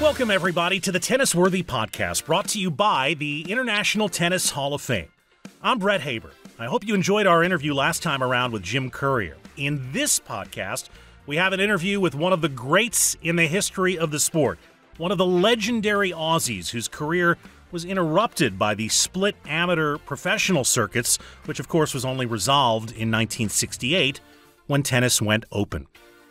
Welcome, everybody, to the TennisWorthy Podcast, brought to you by the International Tennis Hall of Fame. I'm Brett Haber. I hope you enjoyed our interview last time around with Jim Courier. In this podcast, we have an interview with one of the greats in the history of the sport, one of the legendary Aussies whose career was interrupted by the split amateur professional circuits, which of course was only resolved in 1968 when tennis went open.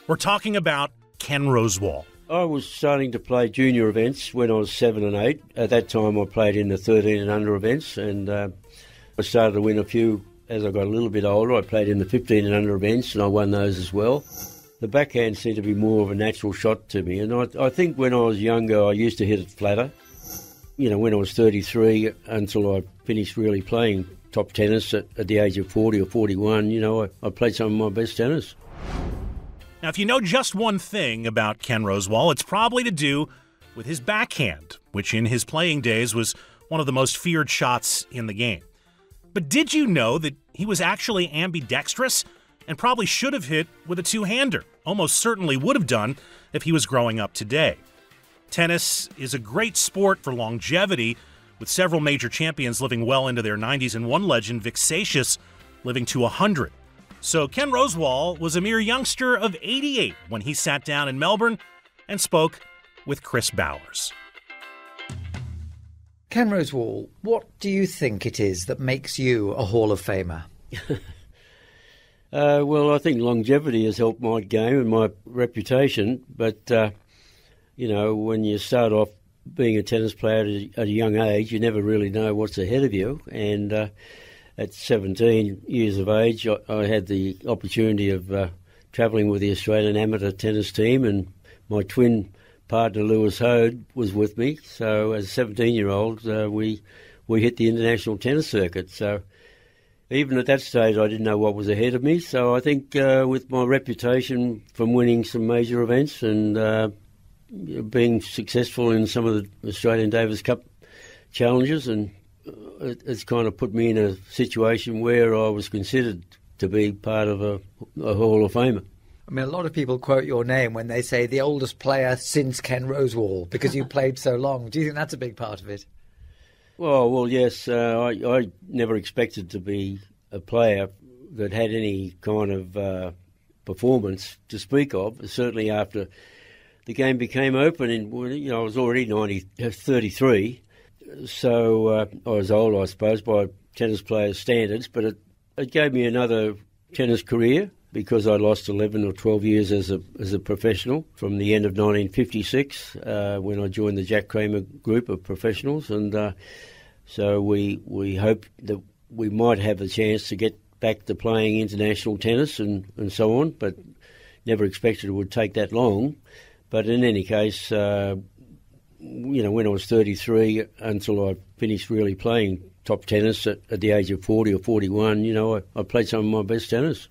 We're talking about Ken Rosewall. I was starting to play junior events when I was 7 and 8. At that time I played in the 13 and under events, and I started to win a few as I got a little bit older. I played in the 15 and under events and I won those as well. The backhand seemed to be more of a natural shot to me, and I think when I was younger I used to hit it flatter. You know, when I was 33 until I finished really playing top tennis at the age of 40 or 41, I played some of my best tennis. Now, if you know just one thing about Ken Rosewall, it's probably to do with his backhand, which in his playing days was one of the most feared shots in the game. But did you know that he was actually ambidextrous and probably should have hit with a two-hander? Almost certainly would have done if he was growing up today. Tennis is a great sport for longevity, with several major champions living well into their 90s and one legend, Vexatious, living to 100. So Ken Rosewall was a mere youngster of 88 when he sat down in Melbourne and spoke with Chris Bowers. Ken Rosewall, what do you think it is that makes you a Hall of Famer? Well, I think longevity has helped my game and my reputation, but, when you start off being a tennis player at a young age, you never really know what's ahead of you, and at 17 years of age, I had the opportunity of travelling with the Australian amateur tennis team, and my twin partner, Lew Hoad, was with me. So as a 17-year-old, we hit the international tennis circuit. So even at that stage, I didn't know what was ahead of me. So I think with my reputation from winning some major events and being successful in some of the Australian Davis Cup challenges, and it's kind of put me in a situation where I was considered to be part of a Hall of Famer. I mean, a lot of people quote your name when they say the oldest player since Ken Rosewall because you played so long. Do you think that's a big part of it? Well, yes. I never expected to be a player that had any kind of performance to speak of. Certainly after the game became open, and I was already 33, so I was old, I suppose, by tennis players' standards. But it gave me another tennis career, because I lost 11 or 12 years as a professional from the end of 1956 when I joined the Jack Kramer group of professionals, and so we hoped that we might have a chance to get back to playing international tennis and so on, but never expected it would take that long. But in any case, when I was 33 until I finished really playing top tennis at the age of 40 or 41, I played some of my best tennis.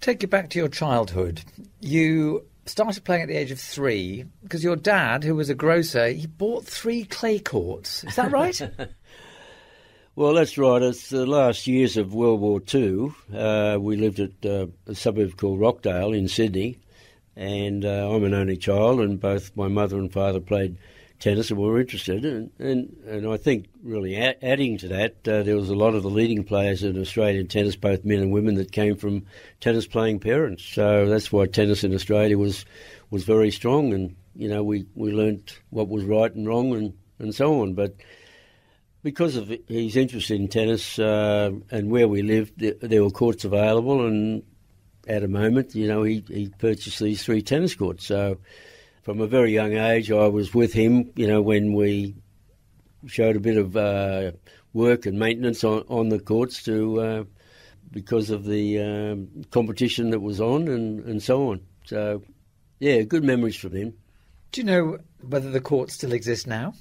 Take you back to your childhood. You started playing at the age of 3 because your dad, who was a grocer, he bought 3 clay courts. Is that right? Well, that's right. It's the last years of World War II. We lived at a suburb called Rockdale in Sydney, and I'm an only child, and both my mother and father played tennis and were interested, and I think really adding to that, there was a lot of the leading players in Australian tennis, both men and women, that came from tennis-playing parents. So that's why tennis in Australia was very strong, and we learnt what was right and wrong and so on. But because of his interest in tennis and where we lived, there were courts available, and at a moment, he purchased these 3 tennis courts. So from a very young age, I was with him, when we showed a bit of work and maintenance on the courts because of the competition that was on and so on. So, yeah, good memories from him. Do you know whether the courts still exist now?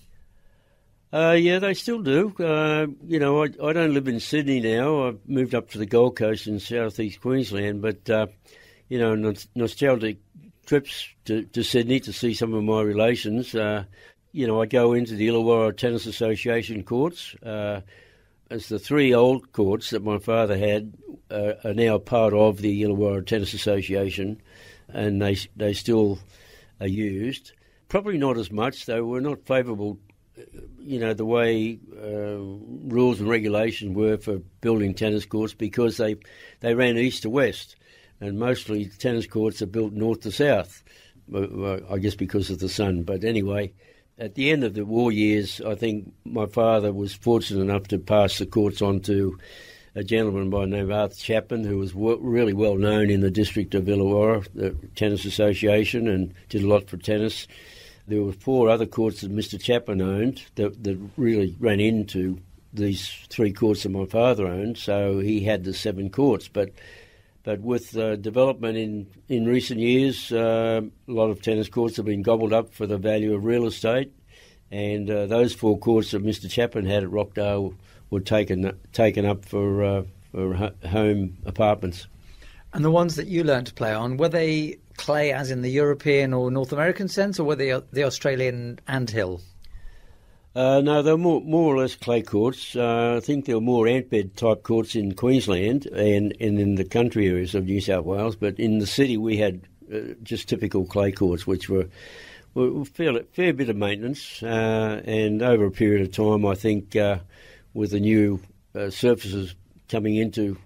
Yeah, they still do. I don't live in Sydney now. I've moved up to the Gold Coast in southeast Queensland, but, nostalgic trips to Sydney to see some of my relations. I go into the Illawarra Tennis Association courts. As the 3 old courts that my father had are now part of the Illawarra Tennis Association, and they still are used. Probably not as much. They were not favourable, the way rules and regulations were for building tennis courts, because they ran east to west, and mostly tennis courts are built north to south, I guess because of the sun. But anyway, at the end of the war years, I think my father was fortunate enough to pass the courts on to a gentleman by the name of Arthur Chapman, who was really well known in the district of Illawarra, the Tennis Association, and did a lot for tennis. There were 4 other courts that Mr. Chapman owned that really ran into these 3 courts that my father owned, so he had the 7 courts. But with development in recent years, a lot of tennis courts have been gobbled up for the value of real estate, and those 4 courts that Mr. Chapman had at Rockdale were taken up for home apartments. And the ones that you learned to play on, were they clay as in the European or North American sense, or were they the Australian anthill? No, they were more or less clay courts. I think there were more antbed type courts in Queensland and in the country areas of New South Wales, but in the city we had just typical clay courts, which were fair bit of maintenance, and over a period of time, I think, with the new surfaces coming into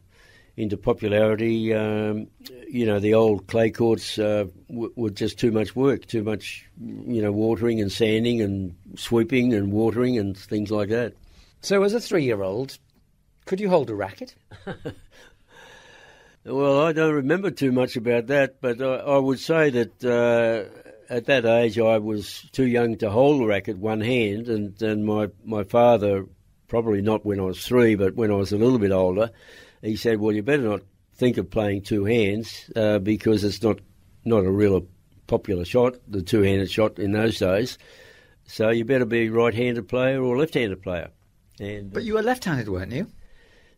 popularity, the old clay courts were just too much work, too much, watering and sanding and sweeping and watering and things like that. So as a 3-year-old, could you hold a racket? Well, I don't remember too much about that, but I would say that at that age I was too young to hold a racket one hand, and my father, probably not when I was 3, but when I was a little bit older, he said, well, you better not think of playing 2 hands because it's not a real popular shot, the 2-handed shot in those days. So you better be right-handed player or left-handed player. But you were left-handed, weren't you?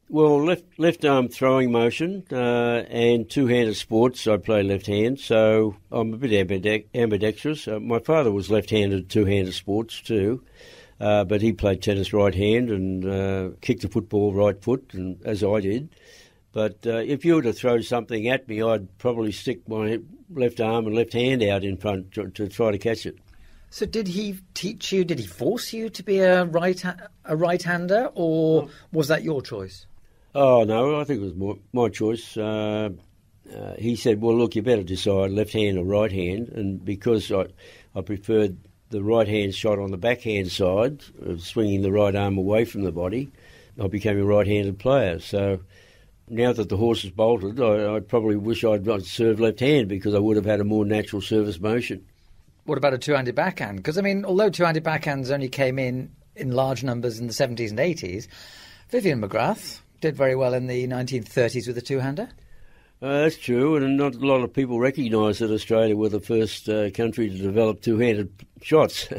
Well, left arm throwing motion and 2-handed sports, I play left hand, so I'm a bit ambidextrous. My father was left-handed 2-handed sports too. But he played tennis right hand and kicked the football right foot, and as I did. But if you were to throw something at me, I'd probably stick my left arm and left hand out in front to try to catch it. So did he teach you, did he force you to be a right-hander, or was that your choice? Oh, no, I think it was my choice. He said, well, look, you better decide left hand or right hand, and because I preferred the right-hand shot on the backhand side, swinging the right arm away from the body, I became a right-handed player. So now that the horse is bolted, I probably wish I'd not served left-hand because I would have had a more natural service motion. What about a 2-handed backhand? Because, although 2-handed backhands only came in large numbers in the 70s and 80s, Vivian McGrath did very well in the 1930s with a 2-hander. That's true, and not a lot of people recognise that Australia were the first country to develop 2-handed shots,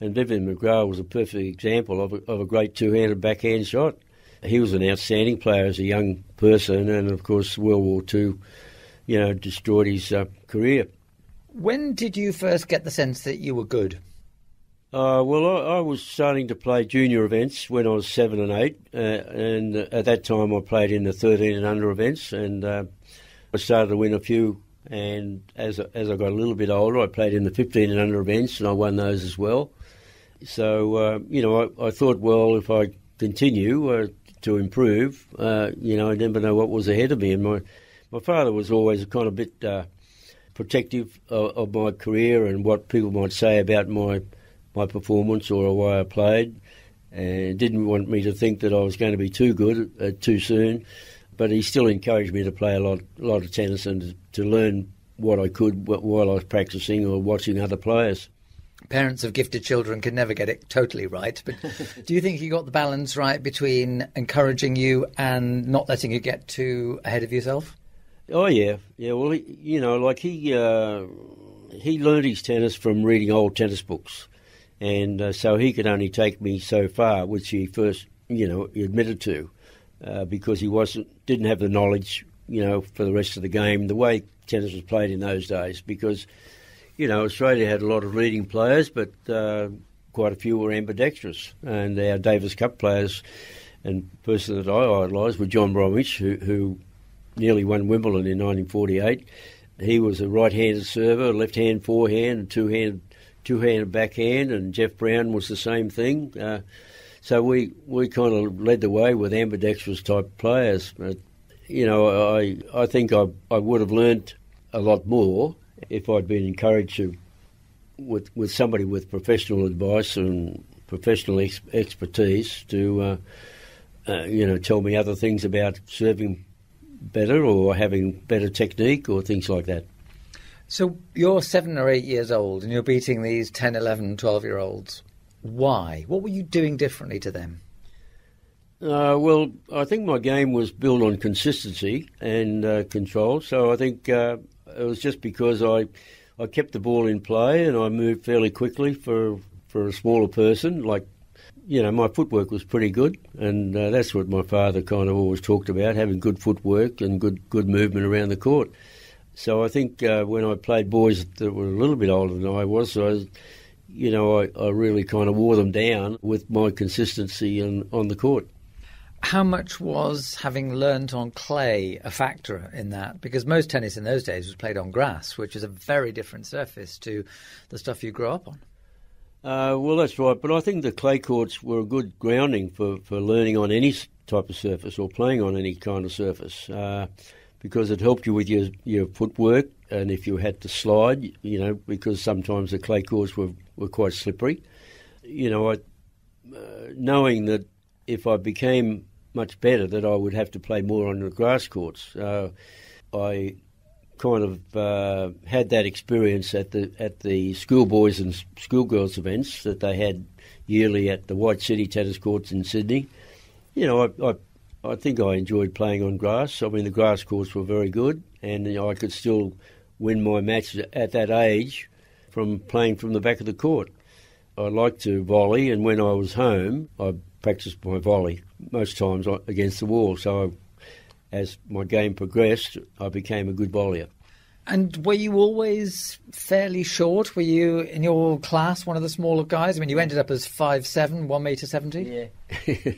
and Vivian McGrath was a perfect example of a great 2-handed backhand shot. He was an outstanding player as a young person, and of course World War II, destroyed his career. When did you first get the sense that you were good? Well, I was starting to play junior events when I was 7 and 8, and at that time I played in the 13 and under events, and I started to win a few, and as I got a little bit older, I played in the 15 and under events, and I won those as well. So, I thought, well, if I continue to improve, I never know what was ahead of me. And my father was always a kind of bit protective of my career and what people might say about my performance or the way I played, and didn't want me to think that I was going to be too good too soon. But he still encouraged me to play a lot of tennis and to learn what I could while I was practicing or watching other players. Parents of gifted children can never get it totally right, but do you think you got the balance right between encouraging you and not letting you get too ahead of yourself? Oh, yeah. Yeah, well, he learned his tennis from reading old tennis books, and so he could only take me so far, which he first, he admitted to. Because he didn't have the knowledge, for the rest of the game, the way tennis was played in those days. Because, Australia had a lot of leading players, but quite a few were ambidextrous. And our Davis Cup players, and the person that I idolised was John Bromwich, who nearly won Wimbledon in 1948. He was a right-handed server, left-hand forehand, and two-handed backhand, and Jeff Brown was the same thing. So we kind of led the way with ambidextrous type players. But, I think I would have learnt a lot more if I'd been encouraged to, with somebody with professional advice and professional expertise to, tell me other things about serving better or having better technique or things like that. So you're 7 or 8 years old and you're beating these 10, 11, 12-year-olds. Why? What were you doing differently to them? Well, I think my game was built on consistency and control. So I think it was just because I kept the ball in play and I moved fairly quickly for a smaller person. Like, my footwork was pretty good, and that's what my father kind of always talked about, having good footwork and good movement around the court. So I think when I played boys that were a little bit older than I was, I really kind of wore them down with my consistency on the court. How much was having learnt on clay a factor in that? Because most tennis in those days was played on grass, which is a very different surface to the stuff you grew up on. Well, that's right, but I think the clay courts were a good grounding for learning on any type of surface or playing on any kind of surface, because it helped you with your footwork, and if you had to slide, because sometimes the clay courts were quite slippery. Knowing that if I became much better, that I would have to play more on the grass courts. I kind of had that experience at the schoolboys and schoolgirls events that they had yearly at the White City tennis courts in Sydney. I think I enjoyed playing on grass. I mean, the grass courts were very good, and I could still win my matches at that age from playing from the back of the court. I liked to volley, and when I was home, I practiced my volley most times against the wall. So as my game progressed, I became a good volleyer. And were you always fairly short? Were you, in your class, one of the smaller guys? I mean, you ended up as 5'7", 1.70 m? Yeah.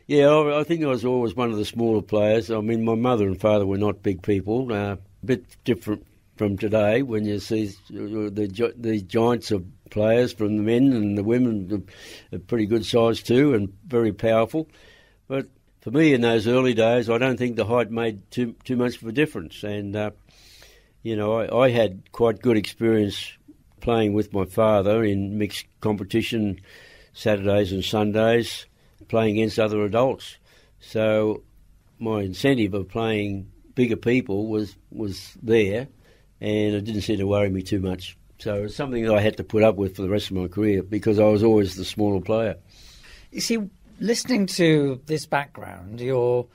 Yeah, I think I was always one of the smaller players. I mean, my mother and father were not big people. A bit different from today when you see the giants of players, from the men and the women, are pretty good size too and very powerful. But for me in those early days, I don't think the height made too much of a difference. And, I had quite good experience playing with my father in mixed competition Saturdays and Sundays, playing against other adults. So my incentive of playing bigger people was there, and it didn't seem to worry me too much. So it's something that I had to put up with for the rest of my career because I was always the smaller player. You see, listening to this background, you're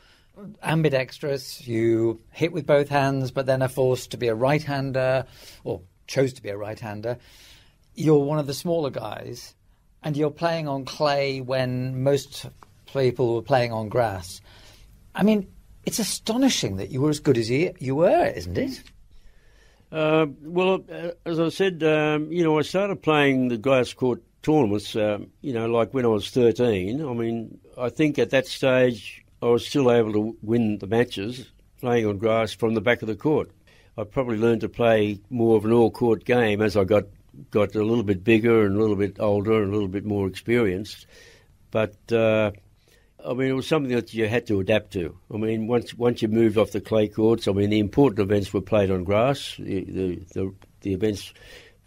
ambidextrous, you hit with both hands but then are forced to be a right-hander, or chose to be a right-hander. You're one of the smaller guys, and you're playing on clay when most people were playing on grass. I mean, it's astonishing that you were as good as you were, isn't it? Well, as I said, I started playing the grass court tournaments, like when I was 13. I mean, I think at that stage I was still able to win the matches playing on grass from the back of the court. I probably learned to play more of an all-court game as I got a little bit bigger and a little bit older and a little bit more experienced. But, it was something that you had to adapt to. I mean, once you moved off the clay courts, the important events were played on grass. The events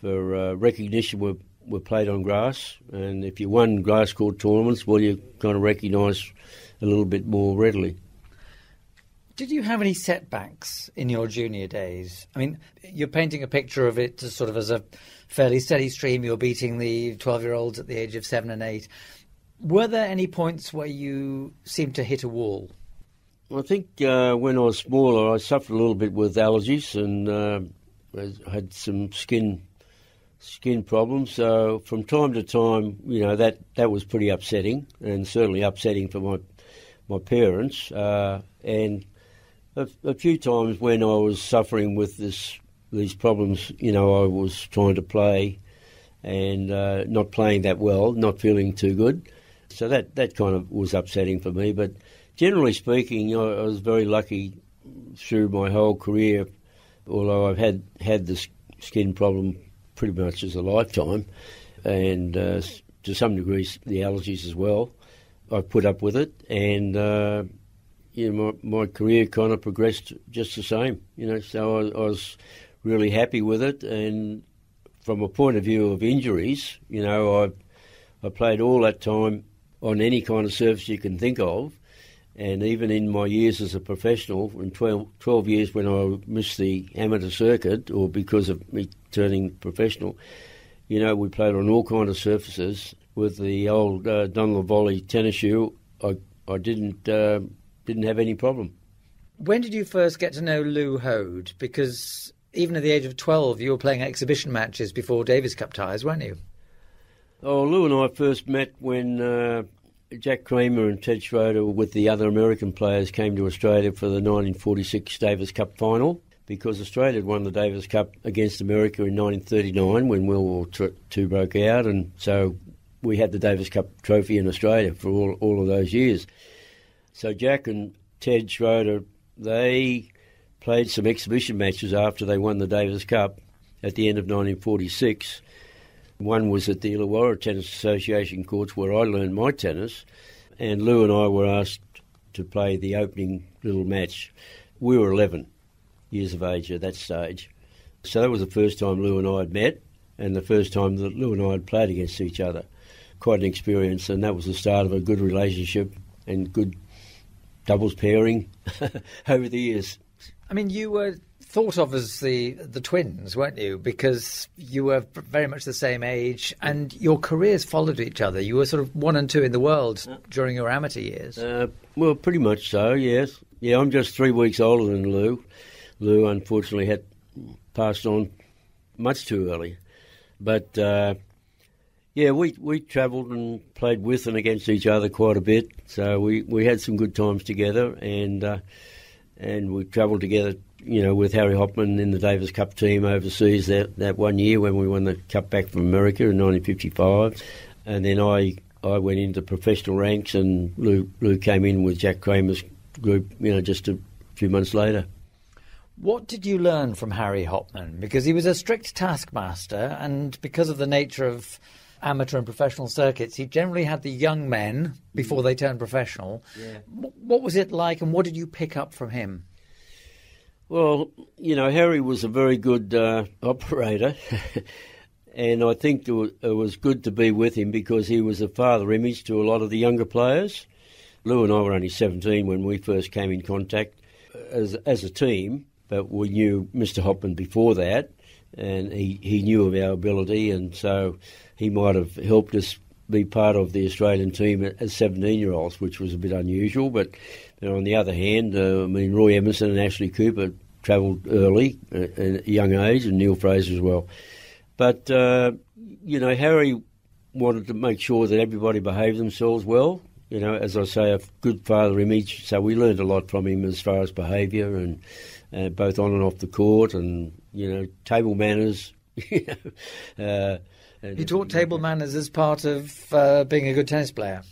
for recognition were played on grass. And if you won grass court tournaments, well, you kind of recognised a little bit more readily. Did you have any setbacks in your junior days? I mean, you're painting a picture of it as a fairly steady stream. You're beating the 12-year-olds at the age of 7 and 8. Were there any points where you seemed to hit a wall? I think when I was smaller, I suffered a little bit with allergies and I had some skin problems. So from time to time, that was pretty upsetting, and certainly upsetting for my parents. And a few times when I was suffering with these problems, I was trying to play and not playing that well, not feeling too good. So that kind of was upsetting for me. But generally speaking, I was very lucky through my whole career, although I've had the skin problem pretty much as a lifetime, and to some degree the allergies as well. I've put up with it, and my career kind of progressed just the same. So I was really happy with it, and from a point of view of injuries, I played all that time on any kind of surface you can think of, and even in my years as a professional, in 12 years when I missed the amateur circuit, or because of me turning professional, we played on all kinds of surfaces. With the old Dunlop Volley tennis shoe, I didn't have any problem. When did you first get to know Lew Hoad? Because even at the age of 12, you were playing exhibition matches before Davis Cup ties, weren't you? Oh, Lew and I first met when Jack Kramer and Ted Schroeder with the other American players came to Australia for the 1946 Davis Cup final, because Australia had won the Davis Cup against America in 1939 when World War II broke out, and so we had the Davis Cup trophy in Australia for all of those years. So Jack and Ted Schroeder, they played some exhibition matches after they won the Davis Cup at the end of 1946. One was at the Illawarra Tennis Association courts where I learned my tennis, and Lew and I were asked to play the opening little match. We were 11 years of age at that stage. So that was the first time Lew and I had met, and the first time that Lew and I had played against each other. Quite an experience, and that was the start of a good relationship and good doubles pairing over the years. I mean, you were thought of as the twins, weren't you? Because you were very much the same age, and your careers followed each other. You were sort of 1 and 2 in the world during your amateur years. Well, pretty much so, yes. Yeah, I'm just 3 weeks older than Lew. Lew, unfortunately, had passed on much too early. But yeah, we travelled and played with and against each other quite a bit. So we had some good times together, and we travelled together, with Harry Hopman in the Davis Cup team overseas that 1 year when we won the Cup back from America in 1955. And then I went into professional ranks, and Lew came in with Jack Kramer's group, just a few months later. What did you learn from Harry Hopman? Because he was a strict taskmaster, and because of the nature of amateur and professional circuits, he generally had the young men before they turned professional. Yeah. What was it like, and what did you pick up from him? Well, Harry was a very good operator, and I think it was good to be with him because he was a father image to a lot of the younger players. Lew and I were only 17 when we first came in contact as a team, but we knew Mr. Hopman before that, and he knew of our ability, and so he might have helped us be part of the Australian team as 17-year-olds, which was a bit unusual. But on the other hand, Roy Emerson and Ashley Cooper travelled early at a young age, and Neil Fraser as well. But, Harry wanted to make sure that everybody behaved themselves well. As I say, a good father image. So we learned a lot from him as far as behaviour, and both on and off the court, and, table manners. You taught table manners as part of being a good tennis player?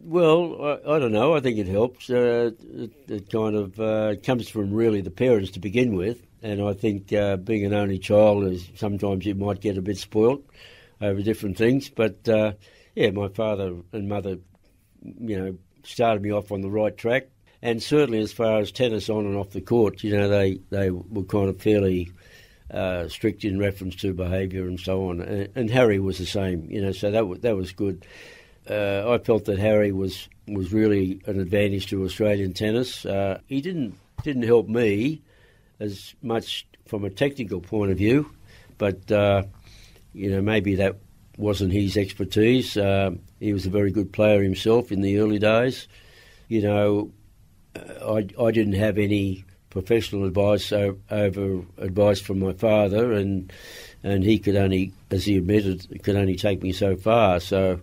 Well, I don't know. I think it helps. It kind of comes from really the parents to begin with, and I think being an only child is sometimes you might get a bit spoilt over different things. But my father and mother, started me off on the right track, and certainly as far as tennis on and off the court, they were kind of fairly strict in reference to behaviour and so on. And Harry was the same, so that was good. I felt that Harry was really an advantage to Australian tennis. He didn't help me as much from a technical point of view, but maybe that wasn't his expertise. He was a very good player himself in the early days. I didn't have any professional advice over advice from my father, and he could only, as he admitted, could only take me so far. So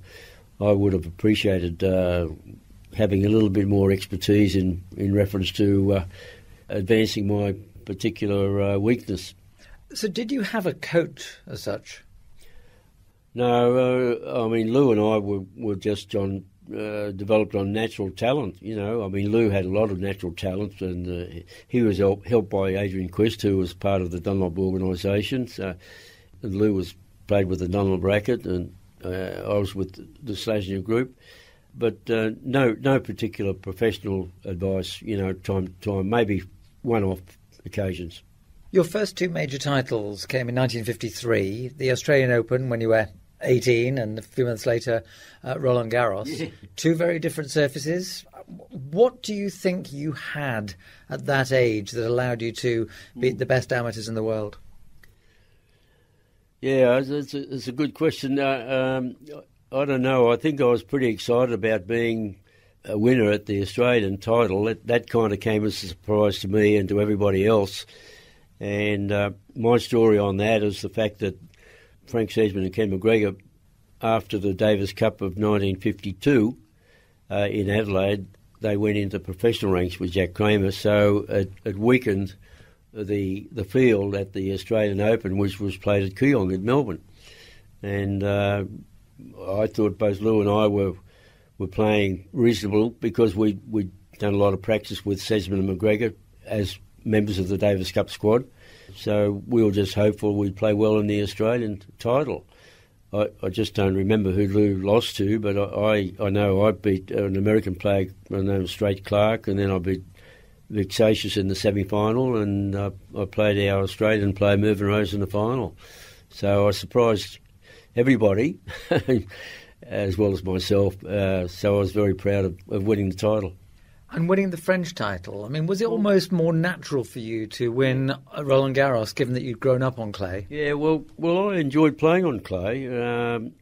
I would have appreciated having a little bit more expertise in reference to advancing my particular weakness. So did you have a coach as such? No, Lew and I were just on developed on natural talent. You know, I mean, Lew had a lot of natural talent, and he was helped by Adrian Quist, who was part of the Dunlop organisation. So, and Lew played with the Dunlop racket, and I was with the Slasnier group. But no particular professional advice. You know, time maybe one-off occasions. Your first two major titles came in 1953, the Australian Open when you were 18, and a few months later, Roland Garros. Yeah. Two very different surfaces. What do you think you had at that age that allowed you to beat the best amateurs in the world? Yeah, it's a good question. I don't know. I think I was pretty excited about being a winner at the Australian title. That kind of came as a surprise to me and to everybody else. And my story on that is the fact that Frank Sedgman and Ken McGregor, after the Davis Cup of 1952 in Adelaide, they went into professional ranks with Jack Kramer. So it weakened the field at the Australian Open, which was played at Kooyong in Melbourne. And I thought both Lew and I were playing reasonable because we'd done a lot of practice with Sedgman and McGregor as members of the Davis Cup squad. So we were just hopeful we'd play well in the Australian title. I just don't remember who Lew lost to, but I know I beat an American player named Straight Clark, and then I beat Vexatious in the semi-final, and I played our Australian player Mervyn Rose in the final. So I surprised everybody, as well as myself, so I was very proud of winning the title. And winning the French title, I mean, was it almost more natural for you to win Roland Garros, given that you'd grown up on clay? Yeah, well, I enjoyed playing on clay.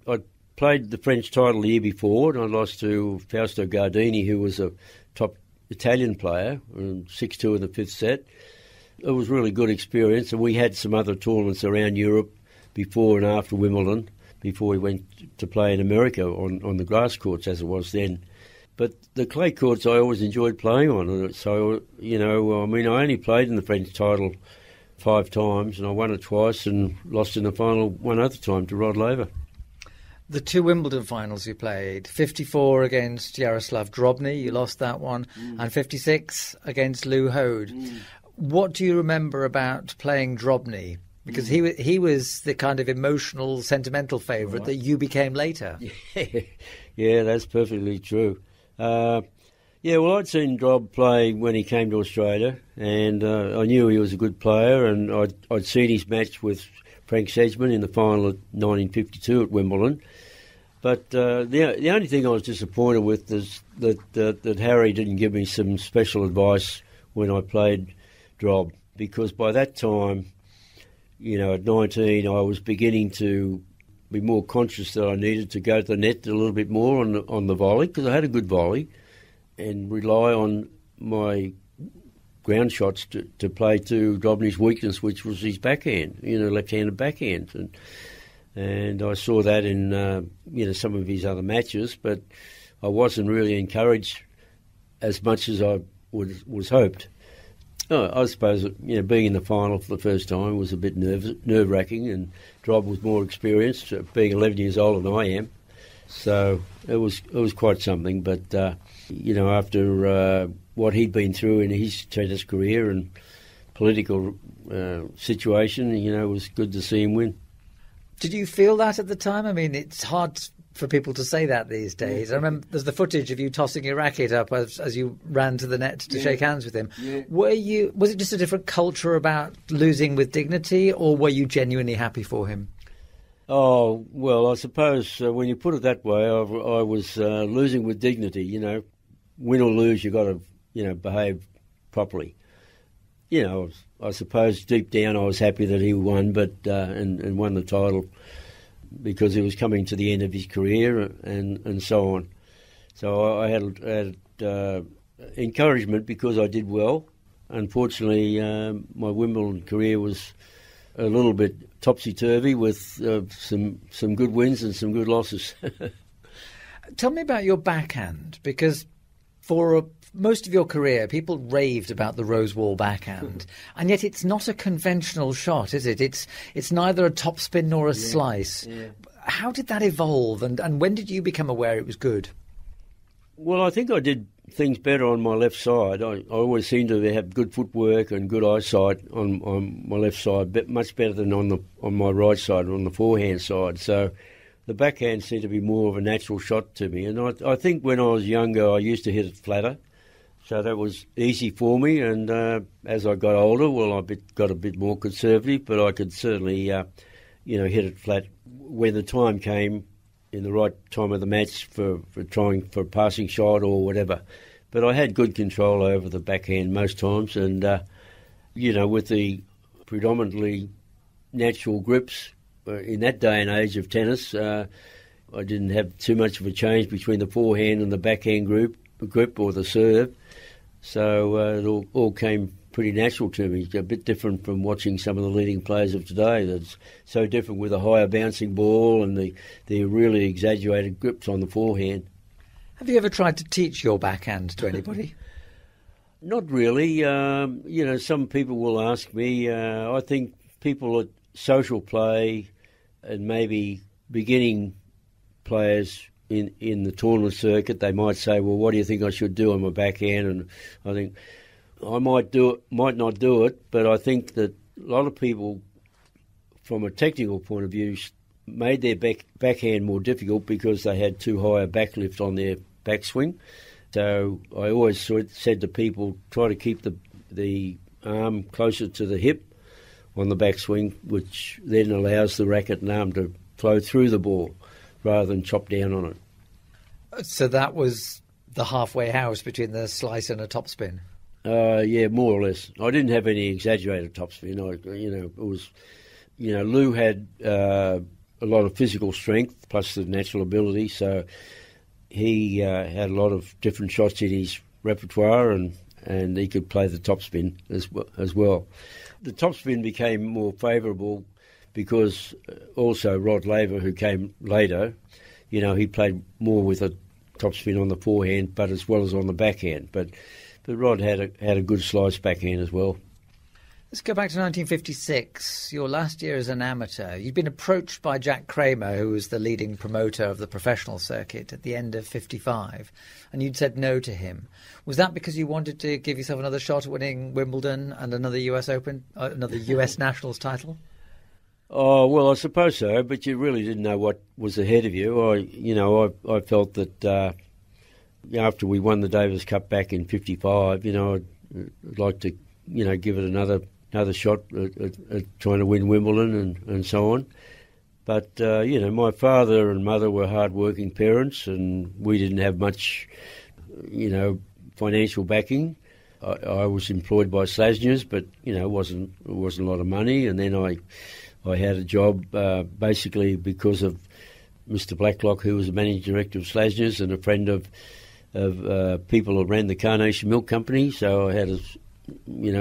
I played the French title the year before, and I lost to Fausto Gardini, who was a top Italian player, 6-2 in the fifth set. It was a really good experience, and we had some other tournaments around Europe before and after Wimbledon, before we went to play in America on the grass courts, as it was then. But the clay courts I always enjoyed playing on. So, you know, I mean, I only played in the French title 5 times, and I won it twice and lost in the final one other time to Rod Laver. The 2 Wimbledon finals you played, 54 against Jaroslav Drobny, you lost that one, and 56 against Lew Hoad. What do you remember about playing Drobny? Because he was the kind of emotional, sentimental favourite that you became later. Yeah, that's perfectly true. Well, I'd seen Drob play when he came to Australia, and I knew he was a good player, and I'd seen his match with Frank Sedgman in the final of 1952 at Wimbledon. But the only thing I was disappointed with is that Harry didn't give me some special advice when I played Drob, because by that time, you know, at 19, I was beginning to be more conscious that I needed to go to the net a little bit more on the volley, because I had a good volley, and rely on my ground shots to play to Drobny's weakness, which was his backhand, you know, left-handed backhand. And I saw that in, some of his other matches, but I wasn't really encouraged as much as I was hoped. I suppose, being in the final for the first time was a bit nerve-wracking, and Drob was more experienced, being 11 years older than I am. So it was quite something. But, after what he'd been through in his tennis career and political situation, it was good to see him win. Did you feel that at the time? I mean, it's hard for people to say that these days. I remember there's the footage of you tossing your racket up as you ran to the net to shake hands with him. Yeah. Was it just a different culture about losing with dignity, or were you genuinely happy for him? Oh, well, I suppose when you put it that way, I was losing with dignity. Win or lose, you've got to, behave properly. I suppose deep down I was happy that he won, but and won the title, because he was coming to the end of his career and so on. So I had encouragement because I did well. Unfortunately, my Wimbledon career was a little bit topsy-turvy with some good wins and some good losses. Tell me about your backhand, because for most of your career, people raved about the Rosewall backhand, and yet it's not a conventional shot, is it? It's neither a topspin nor a slice. Yeah. How did that evolve, and when did you become aware it was good? Well, I think I did things better on my left side. I always seemed to have good footwork and good eyesight on my left side, but much better than on my right side, on the forehand side. So the backhand seemed to be more of a natural shot to me. And I think when I was younger, I used to hit it flatter. So that was easy for me. And as I got older, well, I got a bit more conservative, but I could certainly, hit it flat when the time came, in the right time of the match for trying for a passing shot or whatever. But I had good control over the backhand most times, and with the predominantly natural grips in that day and age of tennis, I didn't have too much of a change between the forehand and the backhand grip or the serve. So it all came pretty natural to me. It's a bit different from watching some of the leading players of today. That's so different with a higher bouncing ball and the really exaggerated grips on the forehand. Have you ever tried to teach your backhand to anybody? Not really. Some people will ask me. I think people at social play and maybe beginning players in the tournament circuit, they might say, well, what do you think I should do on my backhand? And I think I might not do it, but I think that a lot of people, from a technical point of view, made their backhand more difficult because they had too high a backlift on their backswing. So I always said to people, try to keep the arm closer to the hip on the backswing, which then allows the racket and arm to flow through the ball rather than chop down on it. So that was the halfway house between the slice and a topspin? Yeah, more or less. I didn't have any exaggerated topspin. Lew had a lot of physical strength plus the natural ability, so he had a lot of different shots in his repertoire, and he could play the topspin as well. The topspin became more favourable because also Rod Laver, who came later, he played more with a topspin on the forehand, but as well as on the backhand. But Rod had a good slice backhand as well. Let's go back to 1956, your last year as an amateur. You'd been approached by Jack Kramer, who was the leading promoter of the professional circuit, at the end of 55, and you'd said no to him. Was that because you wanted to give yourself another shot at winning Wimbledon and another US Open, another US Nationals title? Oh, well, I suppose so, but you really didn't know what was ahead of you. I felt that after we won the Davis Cup back in 55, I'd like to, give it another shot at trying to win Wimbledon and so on. But, my father and mother were hard-working parents, and we didn't have much, financial backing. I was employed by Slasner's, but, it wasn't a lot of money. And then I had a job basically because of Mr. Blacklock, who was the managing director of Slasner's and a friend of people who ran the Carnation Milk Company. So I had a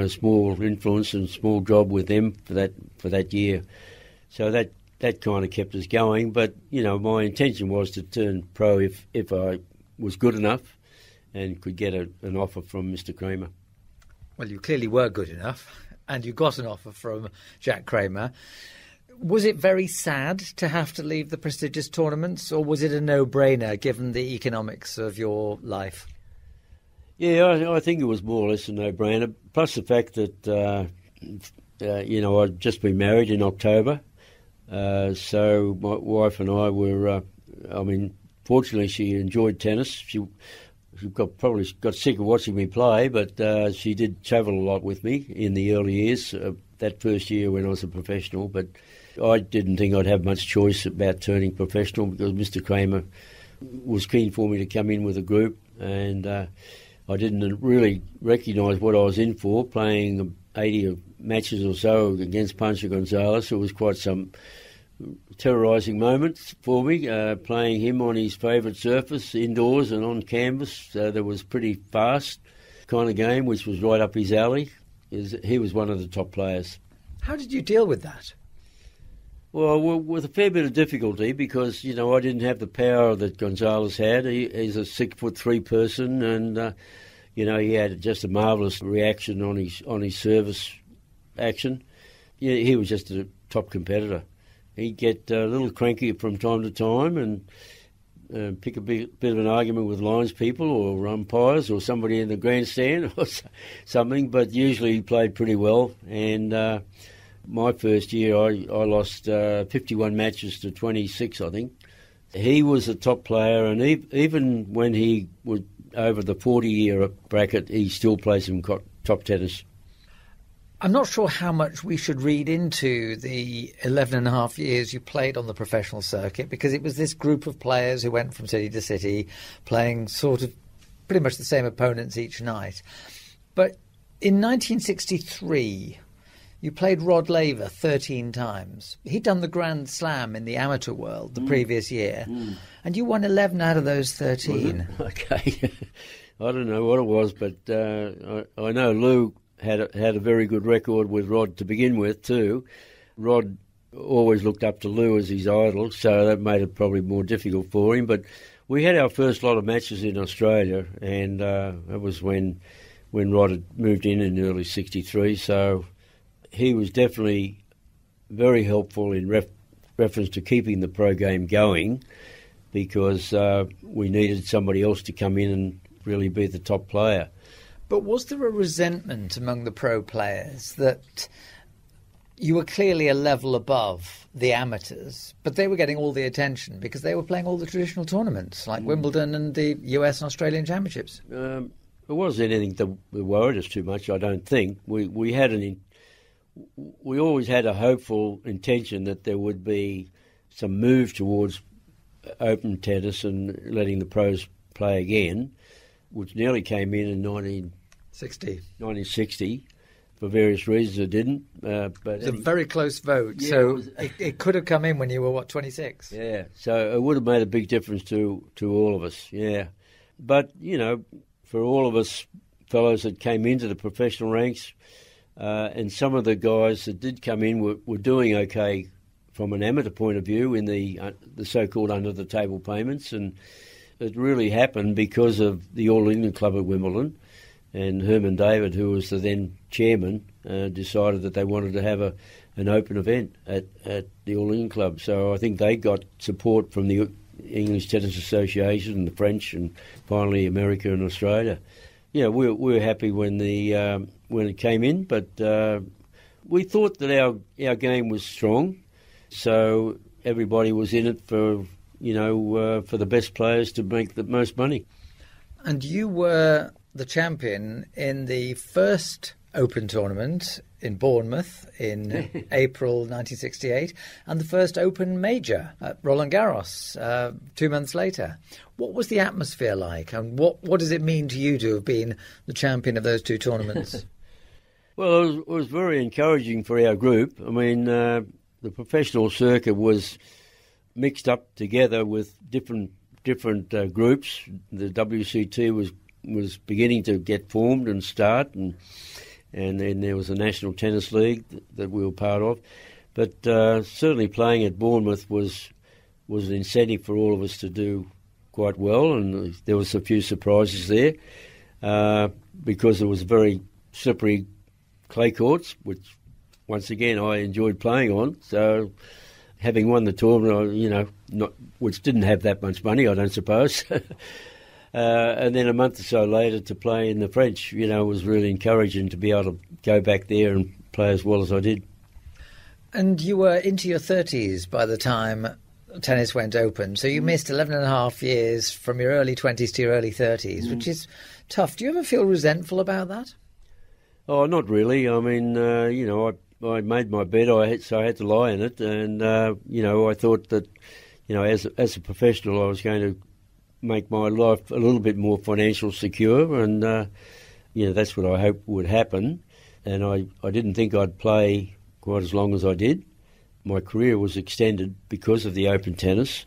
small influence and small job with them for that year. So that kind of kept us going. But, my intention was to turn pro if I was good enough and could get an offer from Mr. Kramer. Well, you clearly were good enough, and you got an offer from Jack Kramer. Was it very sad to have to leave the prestigious tournaments, or was it a no-brainer given the economics of your life? Yeah, I think it was more or less a no-brainer, plus the fact that, I'd just been married in October, so my wife and I were, fortunately she enjoyed tennis. She probably got sick of watching me play, but she did travel a lot with me in the early years, that first year when I was a professional, but I didn't think I'd have much choice about turning professional because Mr. Kramer was keen for me to come in with a group, and I didn't really recognise what I was in for, playing 80 matches or so against Pancho Gonzalez. It was quite some terrorising moments for me, playing him on his favourite surface, indoors and on canvas. That was pretty fast kind of game, which was right up his alley. He was one of the top players. How did you deal with that? Well, with a fair bit of difficulty because, I didn't have the power that Gonzalez had. He's a 6'3" person and, he had just a marvellous reaction on his service action. He was just a top competitor. He'd get a little cranky from time to time and pick a bit of an argument with linespeople or umpires or somebody in the grandstand or something, but usually he played pretty well. And my first year, I lost 51 matches to 26, I think. He was a top player, and even when he was over the 40-year bracket, he still played some top tennis. I'm not sure how much we should read into the 11 and a half years you played on the professional circuit, because it was this group of players who went from city to city, playing sort of pretty much the same opponents each night. But in 1963... you played Rod Laver 13 times. He'd done the Grand Slam in the amateur world the previous year, and you won 11 out of those 13. Okay. I don't know what it was, but I know Lew had a very good record with Rod to begin with too. Rod always looked up to Lew as his idol, so that made it probably more difficult for him. But we had our first lot of matches in Australia, and that was when Rod had moved in early '63, so he was definitely very helpful in reference to keeping the pro game going, because we needed somebody else to come in and really be the top player. But was there a resentment among the pro players that you were clearly a level above the amateurs, but they were getting all the attention because they were playing all the traditional tournaments like Wimbledon and the US and Australian championships? It wasn't anything that worried us too much, I don't think. We always had a hopeful intention that there would be some move towards open tennis and letting the pros play again, which nearly came in 1960. For various reasons it didn't. But it was a very close vote, yeah, so it could have come in when you were, 26? Yeah, so it would have made a big difference to all of us, yeah. But, for all of us fellows that came into the professional ranks, and some of the guys that did come in were doing okay from an amateur point of view in the so-called under-the-table payments, and it really happened because of the All England Club at Wimbledon, and Herman David, who was the then chairman, decided that they wanted to have an open event at the All England Club. So I think they got support from the English Tennis Association and the French, and finally America and Australia. We were happy when it came in, but we thought that our game was strong, so everybody was in it for the best players to make the most money. And you were the champion in the first Open tournament in Bournemouth in April 1968, and the first Open major at Roland Garros 2 months later. What was the atmosphere like, and what does it mean to you to have been the champion of those two tournaments? Well, it was very encouraging for our group. I mean, the professional circuit was mixed up together with different groups. The WCT was beginning to get formed and start, and then there was a National Tennis League that we were part of. But certainly playing at Bournemouth was an incentive for all of us to do quite well, and there was a few surprises there because it was very slippery clay courts, which once again I enjoyed playing on. So having won the tournament, which didn't have that much money, I don't suppose. And then a month or so later to play in the French, was really encouraging to be able to go back there and play as well as I did. And you were into your 30s by the time tennis went open, so you missed 11 and a half years from your early 20s to your early 30s, which is tough. Do you ever feel resentful about that? Oh, not really. I mean, I made my bed, so I had to lie in it, and, I thought that, as a professional I was going to make my life a little bit more financial secure, and that's what I hoped would happen. And I didn't think I'd play quite as long as I did. My career was extended because of the open tennis,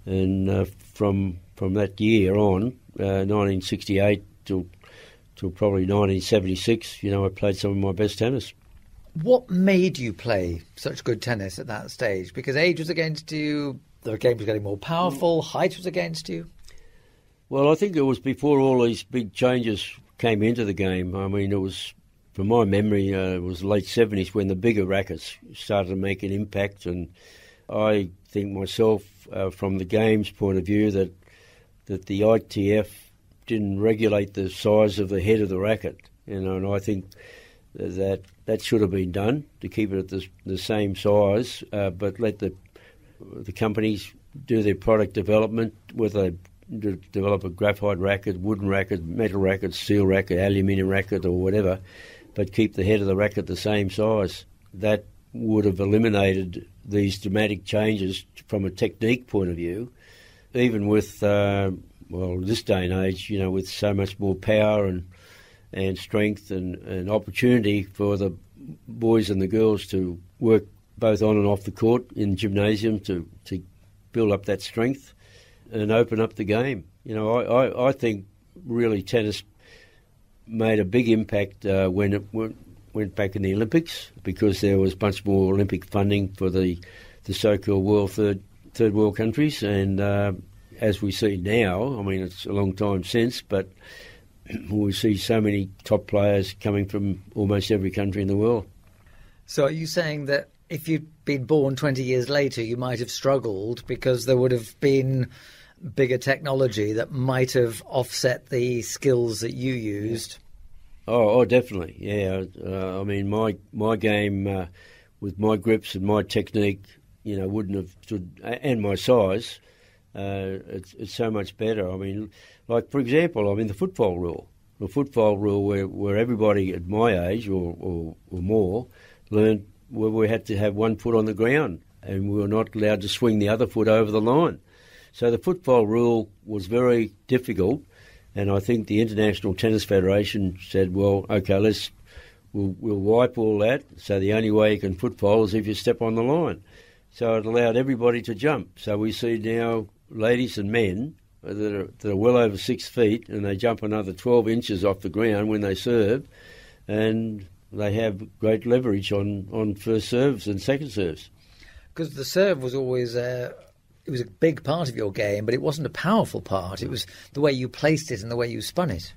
and from that year on, 1968 till probably 1976, I played some of my best tennis. What made you play such good tennis at that stage? Because age was against you, the game was getting more powerful, height was against you? Well, I think it was before all these big changes came into the game. I mean, it was, from my memory, it was late 70s when the bigger rackets started to make an impact, and I think myself, from the game's point of view, that the ITF didn't regulate the size of the head of the racket, and I think that should have been done to keep it at the same size, but let the companies do their product development, whether they develop a graphite racket, wooden racket, metal racket, steel racket, aluminium racket, or whatever, but keep the head of the racket the same size. That would have eliminated these dramatic changes from a technique point of view, even with, this day and age, with so much more power and strength and opportunity for the boys and the girls to work both on and off the court in gymnasium to build up that strength and open up the game. I think really tennis made a big impact when it went back in the Olympics, because there was much more Olympic funding for the so-called world third world countries, and as we see now, I mean, it's a long time since, but we see so many top players coming from almost every country in the world. So are you saying that if you'd been born 20 years later, you might have struggled because there would have been bigger technology that might have offset the skills that you used? Oh, definitely, yeah. I mean, my game with my grips and my technique, wouldn't have stood, and my size, it's so much better. I mean, like, for example, the football rule. The football rule where everybody at my age or more learned where we had to have one foot on the ground and we were not allowed to swing the other foot over the line. So the football rule was very difficult, and I think the International Tennis Federation said, well, okay, we'll wipe all that, so the only way you can football is if you step on the line. So it allowed everybody to jump. So we see now ladies and men that are well over 6 feet, and they jump another 12 inches off the ground when they serve, and they have great leverage on first serves and second serves. Because the serve was always it was a big part of your game, but it wasn't a powerful part. It was the way you placed it and the way you spun it.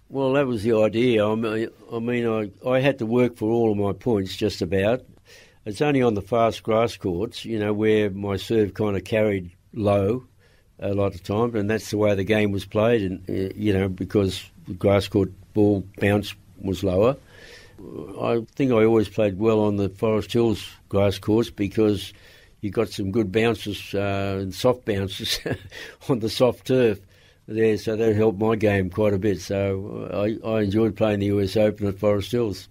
Well, that was the idea. I had to work for all of my points just about. It's only on the fast grass courts, where my serve kind of carried low a lot of time, and that's the way the game was played, and because the grass court ball bounce was lower. I think I always played well on the Forest Hills grass courts because you got some good bounces and soft bounces on the soft turf there, so that helped my game quite a bit. So I enjoyed playing the US Open at Forest Hills.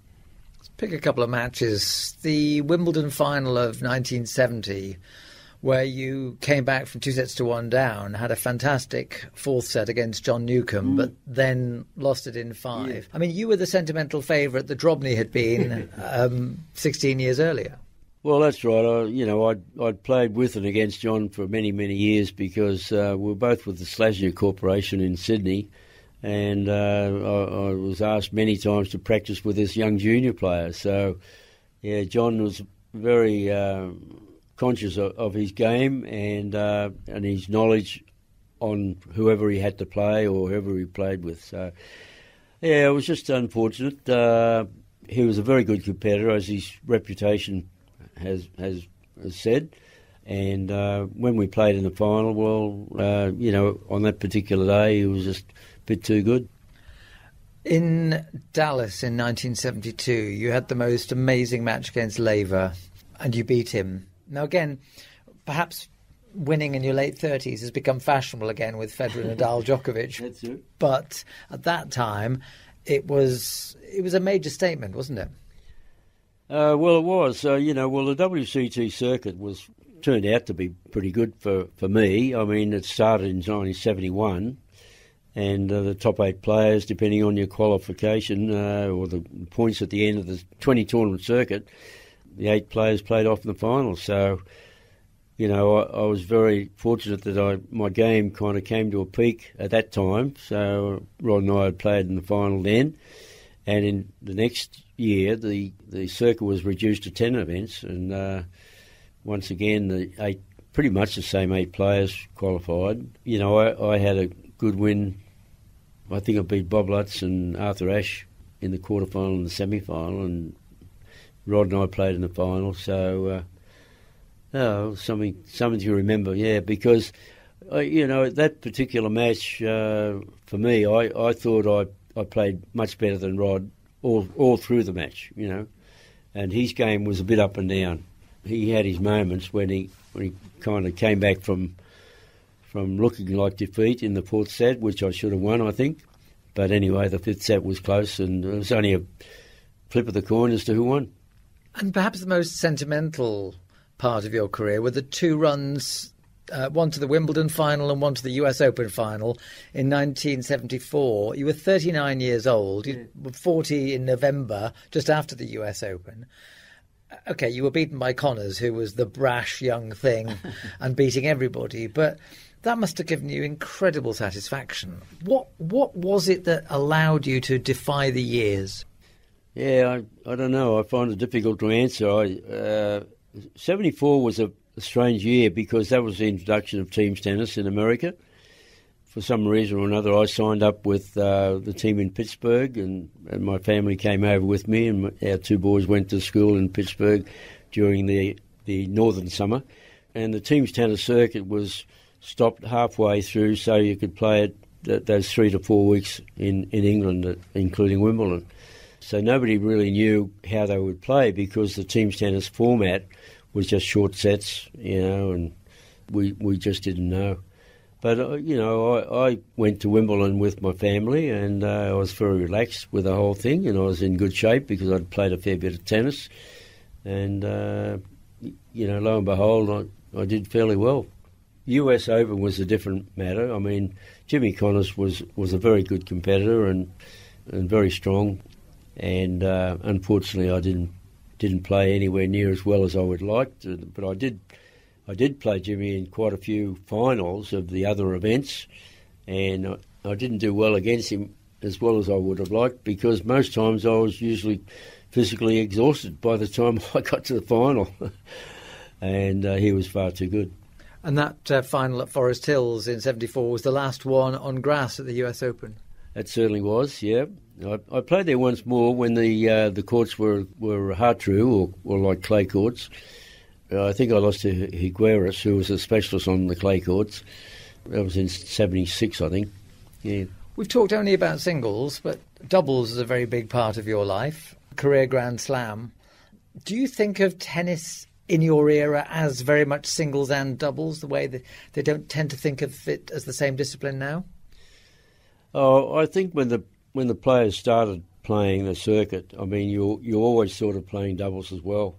Let's pick a couple of matches. The Wimbledon final of 1970, where you came back from 2-1 down, had a fantastic fourth set against John Newcombe, but then lost it in 5. Yeah. I mean, you were the sentimental favourite that Drobny had been 16 years earlier. Well, that's right. I'd played with and against John for many, many years because we were both with the Slasher Corporation in Sydney, and I was asked many times to practice with this young junior player. So, yeah, John was very conscious of his game and his knowledge on whoever he had to play or whoever he played with. So, yeah, it was just unfortunate. He was a very good competitor, as his reputation has said. And when we played in the final, on that particular day, he was just a bit too good. In Dallas in 1972, you had the most amazing match against Lever, and you beat him. Now, again, perhaps winning in your late 30s has become fashionable again with Federer, Nadal, Djokovic. That's it. But at that time, it was a major statement, wasn't it? Well, it was. The WCT circuit turned out to be pretty good for me. I mean, it started in 1971, and the top 8 players, depending on your qualification or the points at the end of the 20-tournament circuit, the 8 players played off in the final. So, I was very fortunate that my game kind of came to a peak at that time. So Rod and I had played in the final then. And in the next year, the circuit was reduced to 10 events. And once again, pretty much the same 8 players qualified. I had a good win. I think I beat Bob Lutz and Arthur Ashe in the quarterfinal and the semi-final, and Rod and I played in the final. So, Oh, something to remember, yeah, because, that particular match, for me, I thought I played much better than Rod all through the match, and his game was a bit up and down. He had his moments when he kind of came back from looking like defeat in the fourth set, which I should have won, I think. But anyway, the fifth set was close, and it was only a flip of the coin as to who won. And perhaps the most sentimental part of your career were the two runs, one to the Wimbledon final and one to the US Open final in 1974. You were 39 years old. You were 40 in November, just after the US Open. Okay, you were beaten by Connors, who was the brash young thing and beating everybody, but that must have given you incredible satisfaction. What was it that allowed you to defy the years? Yeah, I don't know. I find it difficult to answer. 74 was a strange year because that was the introduction of teams tennis in America. For some reason or another, I signed up with the team in Pittsburgh, and my family came over with me, and our two boys went to school in Pittsburgh during the northern summer. And the teams tennis circuit was stopped halfway through so you could play it those 3 to 4 weeks in England, including Wimbledon. So nobody really knew how they would play because the teams tennis format was just short sets, and we just didn't know. But, I went to Wimbledon with my family, and I was very relaxed with the whole thing, and I was in good shape because I'd played a fair bit of tennis. And, lo and behold, I did fairly well. US Open was a different matter. I mean, Jimmy Connors was a very good competitor and very strong. And unfortunately, I didn't play anywhere near as well as I would like to. But I did play Jimmy in quite a few finals of the other events, and I didn't do well against him as well as I would have liked because most times I was usually physically exhausted by the time I got to the final, and he was far too good. And that final at Forest Hills in 74 was the last one on grass at the US Open. It certainly was, yeah. I played there once more when the courts were hard-true or like clay courts. I think I lost to Higueras, who was a specialist on the clay courts. That was in 76, I think. Yeah. We've talked only about singles, but doubles is a very big part of your life. Career Grand Slam. Do you think of tennis in your era as very much singles and doubles, the way that they don't tend to think of it as the same discipline now? Oh, I think when the players started playing the circuit, I mean, you're always sort of playing doubles as well.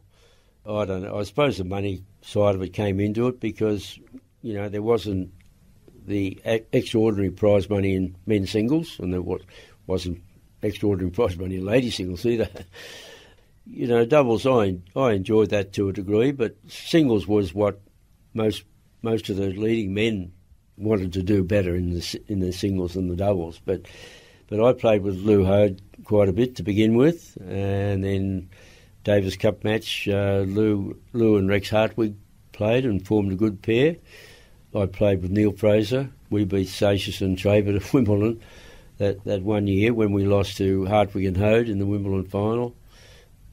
I don't know. I suppose the money side of it came into it because, there wasn't the extraordinary prize money in men's singles, and there wasn't extraordinary prize money in ladies' singles either. Doubles, I enjoyed that to a degree, but singles was what most of the leading men wanted to do better in the singles than the doubles. But I played with Lew Hoad quite a bit to begin with, and then Davis Cup match, Lew and Rex Hartwig played and formed a good pair. I played with Neil Fraser. We beat Seixas and Traber at Wimbledon that one year when we lost to Hartwig and Hoad in the Wimbledon final.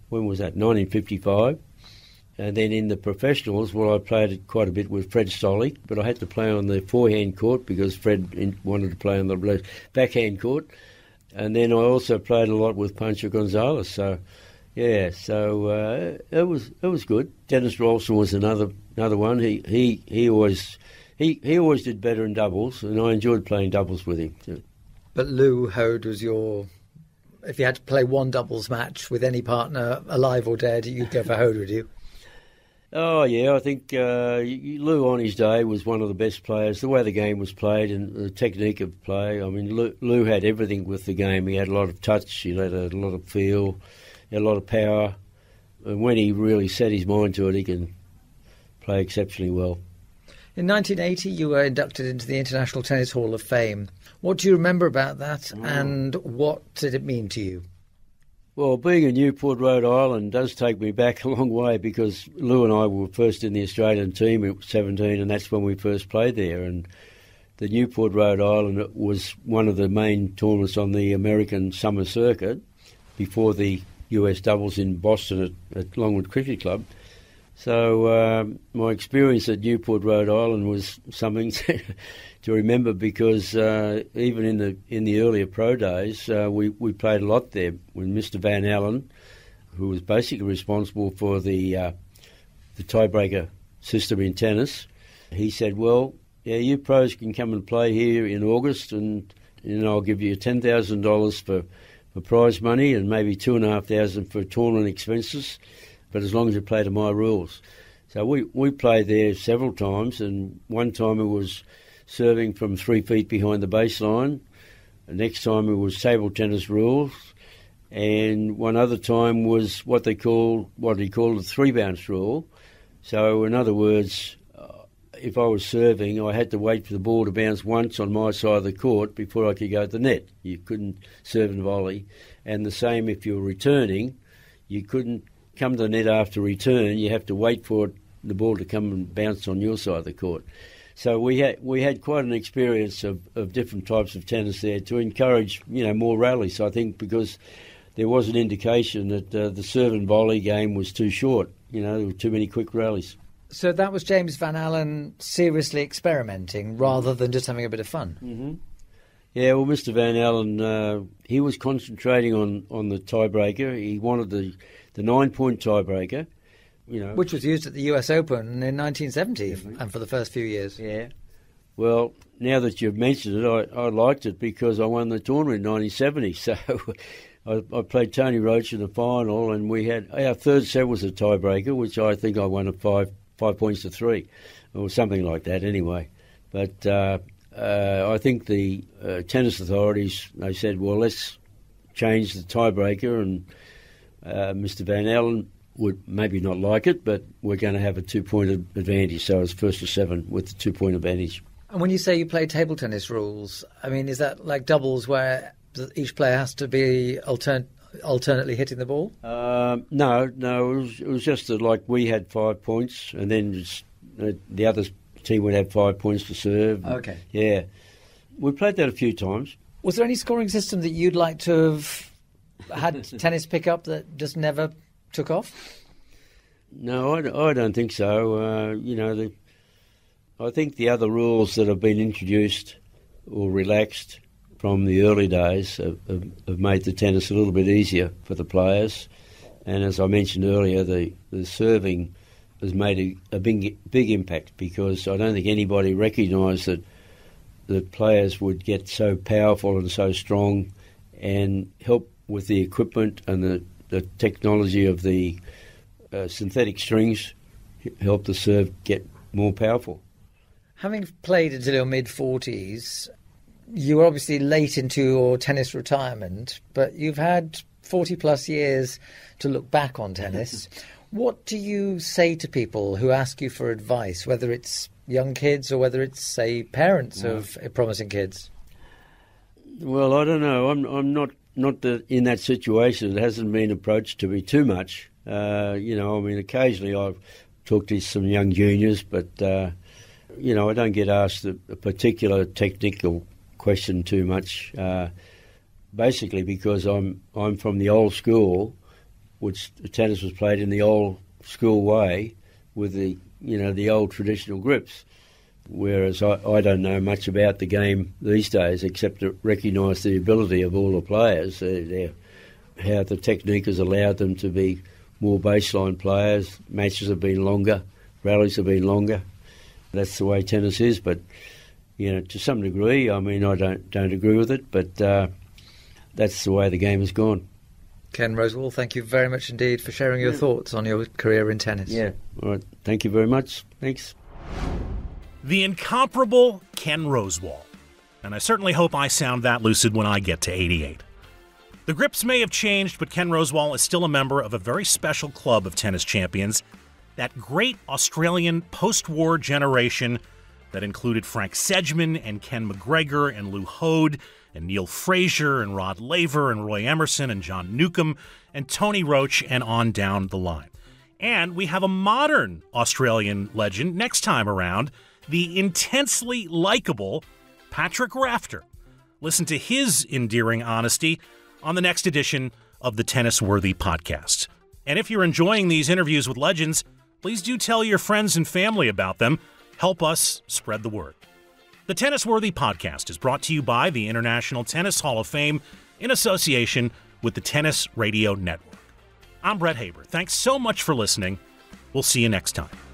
When was that? 1955. And then in the professionals, I played quite a bit with Fred Stolly, but I had to play on the forehand court because Fred wanted to play on the backhand court. And then I also played a lot with Pancho Gonzalez. So, yeah, it was good. Dennis Rolston was another one. He always did better in doubles, and I enjoyed playing doubles with him too. But Lew Hoad was if you had to play one doubles match with any partner, alive or dead, you'd go for Hoad, would you? Oh, yeah, I think Lew on his day was one of the best players. The way the game was played and the technique of play, I mean, Lew had everything with the game. He had a lot of touch, he had a lot of feel, he had a lot of power. And when he really set his mind to it, he can play exceptionally well. In 1980, you were inducted into the International Tennis Hall of Fame. What do you remember about that, and what did it mean to you? Well, being in Newport, Rhode Island does take me back a long way because Lew and I were first in the Australian team at 17, and that's when we first played there. And the Newport, Rhode Island was one of the main tournaments on the American summer circuit before the US doubles in Boston at Longwood Cricket Club. So my experience at Newport, Rhode Island was something to remember because even in the earlier pro days, we played a lot there with Mr. Van Allen, who was basically responsible for the tiebreaker system in tennis. He said, well, yeah, you pros can come and play here in August and I'll give you $10,000 for prize money and maybe $2,500 for tournament expenses, but as long as you play to my rules. So we played there several times, and one time it was serving from 3 feet behind the baseline. The next time it was table tennis rules, and one other time was what he called the 3 bounce rule. So in other words, if I was serving, I had to wait for the ball to bounce once on my side of the court before I could go to the net. You couldn't serve and volley. And the same if you were returning, you couldn't come to the net after return. You have to wait for the ball to come and bounce on your side of the court. So we had quite an experience of different types of tennis there to encourage more rallies, I think, because there was an indication that the serve and volley game was too short. There were too many quick rallies. So that was James Van Allen seriously experimenting rather than just having a bit of fun. Mm-hmm. Yeah, well, Mr. Van Allen, he was concentrating on the tiebreaker. He wanted the 9-point tiebreaker, which was used at the US Open in 1970 and for the first few years. Yeah. Well, now that you've mentioned it, I liked it because I won the tournament in 1970. So I played Tony Roach in the final, and our third set was a tiebreaker, which I think I won at 5 points to 3, or something like that anyway. But I think the tennis authorities, they said, well, let's change the tiebreaker, and Mr. Van Allen would maybe not like it, but we're going to have a 2-point advantage, so it's 1st to 7 with the 2-point advantage. And when you say you play table tennis rules, I mean, is that like doubles where each player has to be alternately hitting the ball? No, it was just that, like, we had 5 points, and then the other team would have 5 points to serve. Okay. Yeah. We played that a few times. Was there any scoring system that you'd like to have had tennis pick up that just never took off? No, I don't think so. I think the other rules that have been introduced or relaxed from the early days have made the tennis a little bit easier for the players. And as I mentioned earlier, the serving has made a big impact, because I don't think anybody recognised that the players would get so powerful and so strong, and help with the equipment and the technology of the synthetic strings help the serve get more powerful. Having played until your mid-40s, you were obviously late into your tennis retirement, but you've had 40-plus years to look back on tennis. What do you say to people who ask you for advice, whether it's young kids or whether it's, say, parents of promising kids? Well, I don't know. I'm not in that situation. It hasn't been approached to me too much. Occasionally I've talked to some young juniors, but, I don't get asked a particular technical question too much, basically because I'm from the old school, which tennis was played in the old school way with the old traditional grips, whereas I don't know much about the game these days except to recognise the ability of all the players, how the technique has allowed them to be more baseline players. Matches have been longer, rallies have been longer. That's the way tennis is, but to some degree, I mean, I don't agree with it, but that's the way the game has gone. Ken Rosewall, thank you very much indeed for sharing your thoughts on your career in tennis. Yeah, all right. Thank you very much. Thanks. The incomparable Ken Rosewall. And I certainly hope I sound that lucid when I get to 88. The grips may have changed, but Ken Rosewall is still a member of a very special club of tennis champions, that great Australian post-war generation that included Frank Sedgman and Ken McGregor and Lew Hoad and Neil Fraser and Rod Laver and Roy Emerson and John Newcombe and Tony Roach and on down the line. And we have a modern Australian legend next time around, the intensely likable Patrick Rafter. Listen to his endearing honesty on the next edition of the TennisWorthy Podcast. And if you're enjoying these interviews with legends, please do tell your friends and family about them. Help us spread the word. The TennisWorthy Podcast is brought to you by the International Tennis Hall of Fame in association with the Tennis Radio Network. I'm Brett Haber. Thanks so much for listening. We'll see you next time.